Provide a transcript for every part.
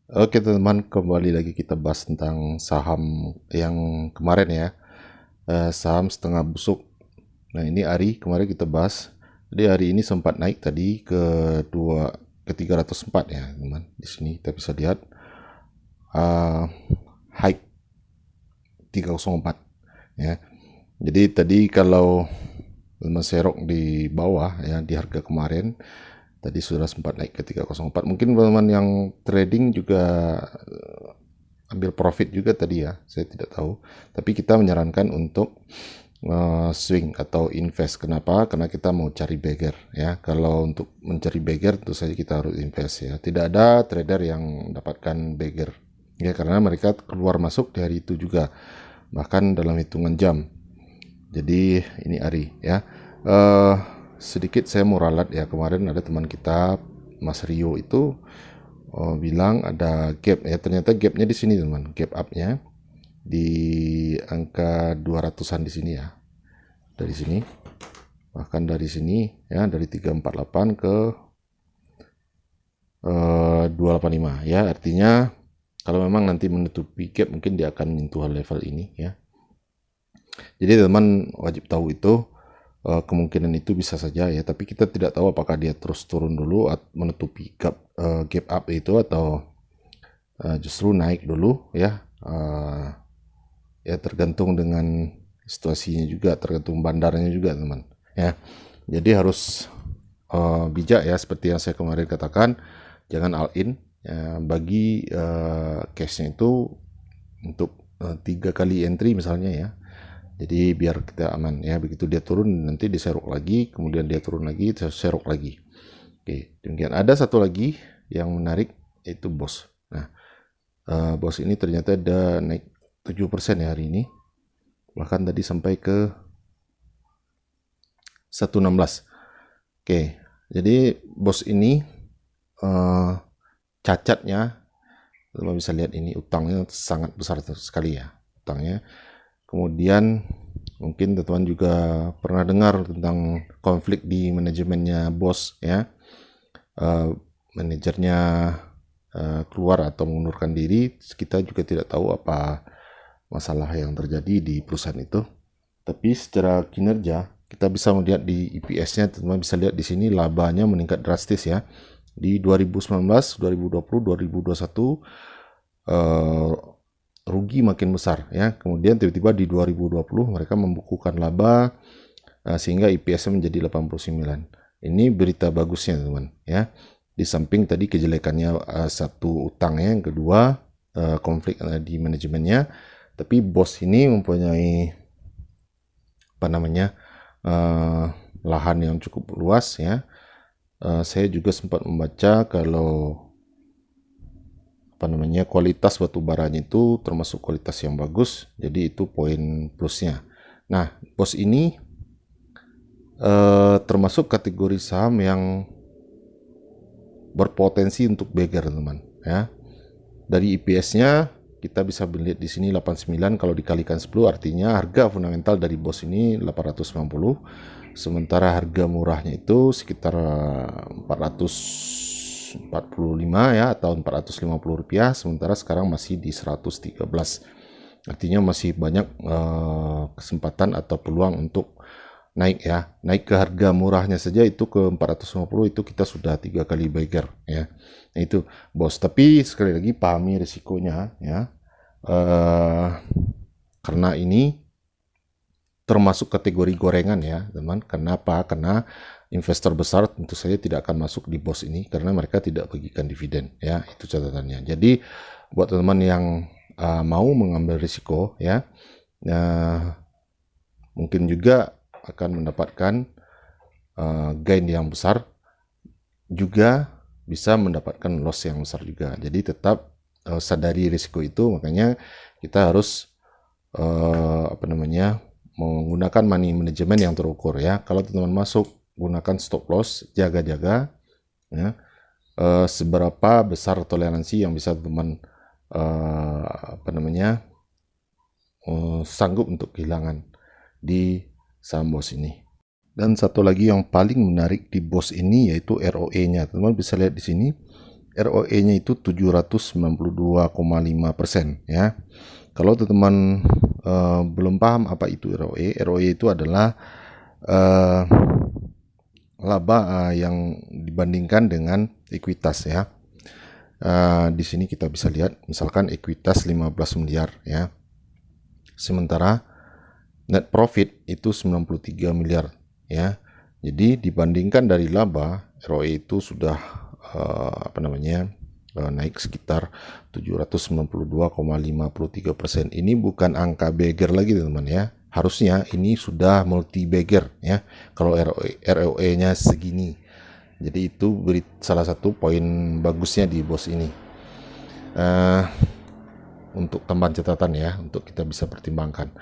Oke teman-teman, kembali lagi kita bahas tentang saham yang kemarin ya, saham setengah busuk. Nah ini hari kemarin kita bahas, jadi hari ini sempat naik tadi ke 304 ya teman. Di sini kita bisa lihat high 304 ya. Jadi tadi kalau teman serok di bawah ya di harga kemarin, tadi sudah sempat naik ke 304. Mungkin teman-teman yang trading juga ambil profit juga tadi ya, saya tidak tahu. Tapi kita menyarankan untuk swing atau invest. Kenapa? Karena kita mau cari beggar ya. Kalau untuk mencari beggar tentu saja kita harus invest ya. Tidak ada trader yang mendapatkan beggar ya, karena mereka keluar masuk dari itu juga, bahkan dalam hitungan jam. Jadi ini Ari ya. Uh, Sedikit saya mau ralat ya, kemarin ada teman kita Mas Rio itu bilang ada gap ya, ternyata gapnya di sini teman, gap upnya di angka 200-an di sini ya, dari sini, bahkan dari sini ya, dari 348 ke 285 ya, artinya kalau memang nanti menutupi gap mungkin dia akan menyentuh level ini ya. Jadi teman wajib tahu itu, kemungkinan itu bisa saja ya, tapi kita tidak tahu apakah dia terus turun dulu menutupi gap up itu, atau justru naik dulu ya. Ya tergantung dengan situasinya juga, tergantung bandarnya juga teman ya. Jadi harus bijak ya, seperti yang saya kemarin katakan, jangan all in ya, bagi cashnya itu untuk 3 kali entry misalnya ya. Jadi biar kita aman ya, begitu dia turun nanti diserok lagi, kemudian dia turun lagi, serok lagi. Oke, demikian. Ada satu lagi yang menarik, yaitu BOS. Nah, BOS ini ternyata ada naik 7% ya hari ini, bahkan tadi sampai ke 116. Oke, jadi BOS ini cacatnya, teman bisa lihat ini utangnya sangat besar sekali ya, utangnya. Kemudian mungkin teman-teman juga pernah dengar tentang konflik di manajemennya BOS ya. Manajernya keluar atau mengundurkan diri, kita juga tidak tahu apa masalah yang terjadi di perusahaan itu. Tapi secara kinerja kita bisa melihat di EPS-nya, teman-teman bisa lihat di sini labanya meningkat drastis ya. Di 2019, 2020, 2021 rugi makin besar ya. Kemudian tiba-tiba di 2020 mereka membukukan laba sehingga EPS-nya menjadi 89. Ini berita bagusnya teman ya. Di samping tadi kejelekannya, satu utangnya, yang kedua konflik di manajemennya, tapi bos ini mempunyai apa namanya lahan yang cukup luas ya. Saya juga sempat membaca kalau apa namanya kualitas batu baranya itu termasuk kualitas yang bagus, jadi itu poin plusnya. Nah, bos ini termasuk kategori saham yang berpotensi untuk beggar teman ya. Dari EPS-nya kita bisa melihat di sini 89, kalau dikalikan 10 artinya harga fundamental dari BOS ini 890, sementara harga murahnya itu sekitar 445 ya, atau 450 rupiah, sementara sekarang masih di 113. Artinya masih banyak kesempatan atau peluang untuk naik ya. Naik ke harga murahnya saja itu ke 450, itu kita sudah 3 kali beggar ya. Nah itu bos, tapi sekali lagi pahami risikonya ya, karena ini termasuk kategori gorengan ya teman. Kenapa? Karena investor besar tentu saja tidak akan masuk di bos ini karena mereka tidak bagikan dividen ya, itu catatannya. Jadi buat teman-teman yang mau mengambil risiko ya, mungkin juga akan mendapatkan gain yang besar, juga bisa mendapatkan loss yang besar juga. Jadi tetap sadari risiko itu, makanya kita harus apa namanya menggunakan money management yang terukur ya. Kalau teman-teman masuk, gunakan stop loss, jaga-jaga ya, seberapa besar toleransi yang bisa teman apa namanya sanggup untuk kehilangan di saham BOS ini. Dan satu lagi yang paling menarik di BOS ini yaitu ROE-nya. Teman-teman bisa lihat di sini ROE-nya itu 792,5% ya. Kalau teman-teman belum paham apa itu ROE, ROE itu adalah laba yang dibandingkan dengan ekuitas ya. Di sini kita bisa lihat misalkan ekuitas 15 miliar ya. Sementara net profit itu 93 miliar ya. Jadi dibandingkan dari laba, ROE itu sudah naik sekitar 792,53%. Ini bukan angka beggar lagi teman-teman ya. Harusnya ini sudah multi beggar ya. Kalau ROE-nya segini. Jadi itu salah satu poin bagusnya di BOS ini. Untuk tambahan catatan ya, untuk kita bisa pertimbangkan.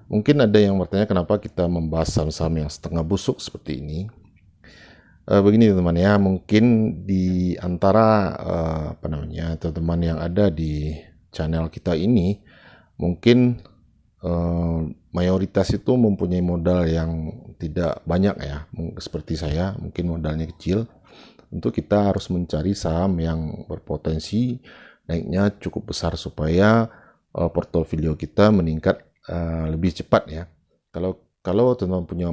Mungkin ada yang bertanya kenapa kita membahas saham-saham yang setengah busuk seperti ini. Begini teman-teman ya, mungkin di antara teman-teman yang ada di channel kita ini, mungkin mayoritas itu mempunyai modal yang tidak banyak ya, seperti saya, mungkin modalnya kecil. Untuk kita harus mencari saham yang berpotensi naiknya cukup besar supaya portofolio kita meningkat lebih cepat ya. Kalau teman-teman punya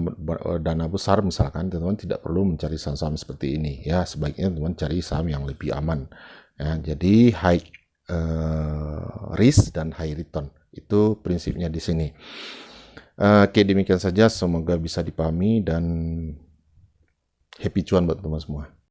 dana besar misalkan, teman-teman tidak perlu mencari saham-saham seperti ini ya. Sebaiknya teman-teman cari saham yang lebih aman ya. Jadi high risk dan high return, itu prinsipnya di sini. Oke, demikian saja, semoga bisa dipahami dan happy cuan buat teman-teman semua.